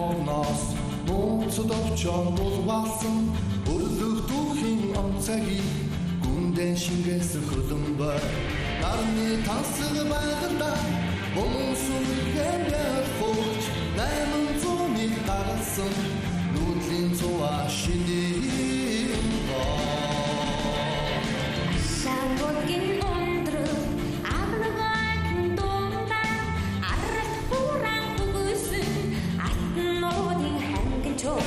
орноос нууцд овчон булваасан өрлөх дүүхийн онцагийг гүндэн шингээсэн хөлөн бай нарны тансаг байгальда хүмүүс үргэлж явж 800-ны гарсан нүүдлийн цуа шинийн Шангогийн ондрол авлагын дундаа аралт хүрэн бүгсэн атнуудын хангин чөө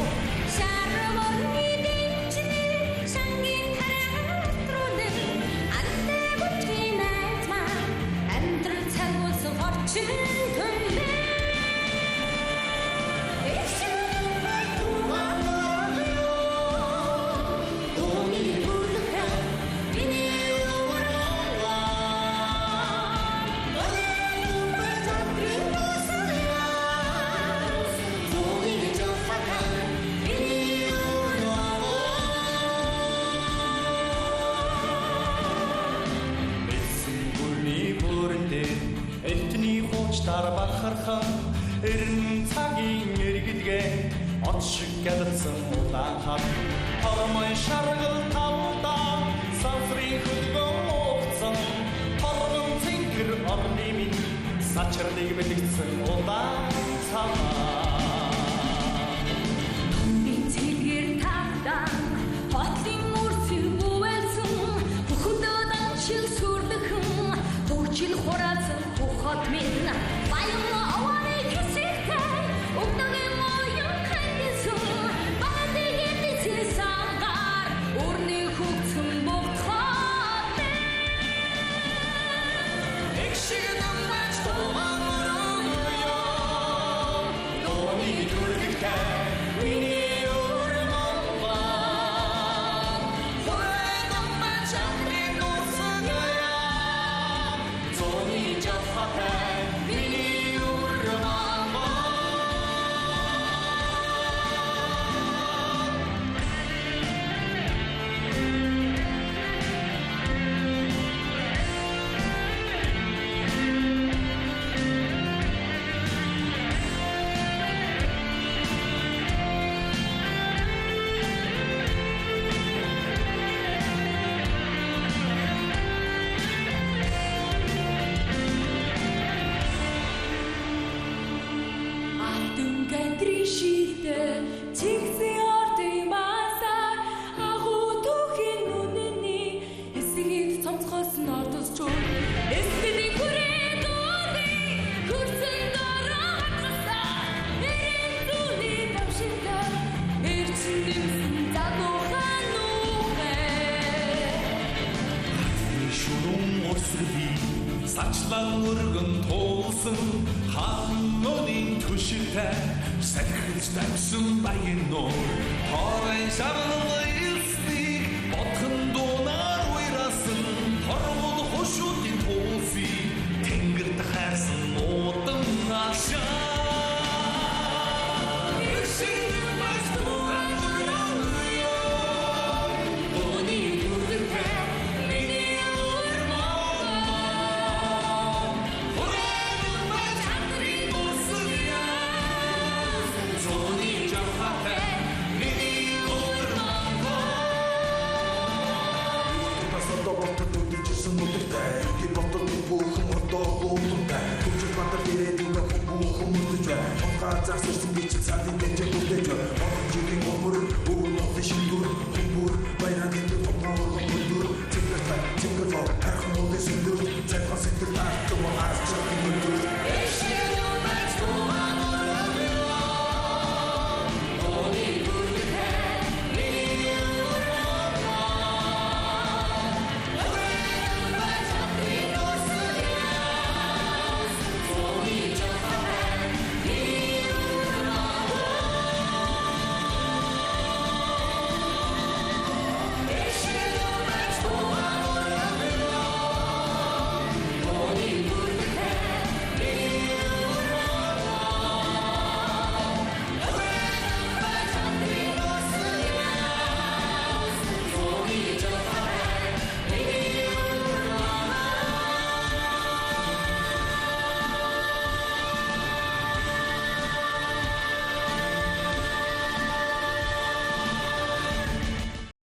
шарварны дэнчний шангийн тараатруудын антай бүтгэн айтмаа амтрал цагуулсан орчин түнлээ Тар бахархан эрен цагийн эргэлгээ от шиг гэлсэн улаан хар хормой шаргал тавдаа сафрын хөлгөө мууцсан торгон цэнхэр орны минь сачрыг бэлгсэн улаан цамаа би цэгэр тавдаа хотлын үрсэг бүвэлсэн бүхдэдэн шиг сүрдхэн хөгжил хураацсан хот минь баян аваны хэсэгтэй өгдөг моён хандсан бадгийн дэсэсангаар өрний хөгцөн богцоод экшиг намж томороо дони дүрдэгтэй миний өрмөмба хойдон мачамны нусгая зони жафатай миний өрмөмба Чигсэн ордын масаар агуу түүхийн үнэний хэсгийг цомцгоос нотос чуу эсгэний хүрээ дуудын хүрсэн дороо хатгасаа эрен зүүний тавшинта эрчин дэмсэн задуухан нүхээ шүрэн урсгали сачлан өргөн туулсан ханнуудын түшилтэй сахилж тавьсан баян нуур хоорын шаргал илсний бодхон дуунаар уйрасан хорвол хошуудын тууси тэнгэрт хайрсан нуудан ашаа Хөвчл батар дээрээ дүүгээ бүхэн мөрдөж бай. Хонгаа зарсэрсэн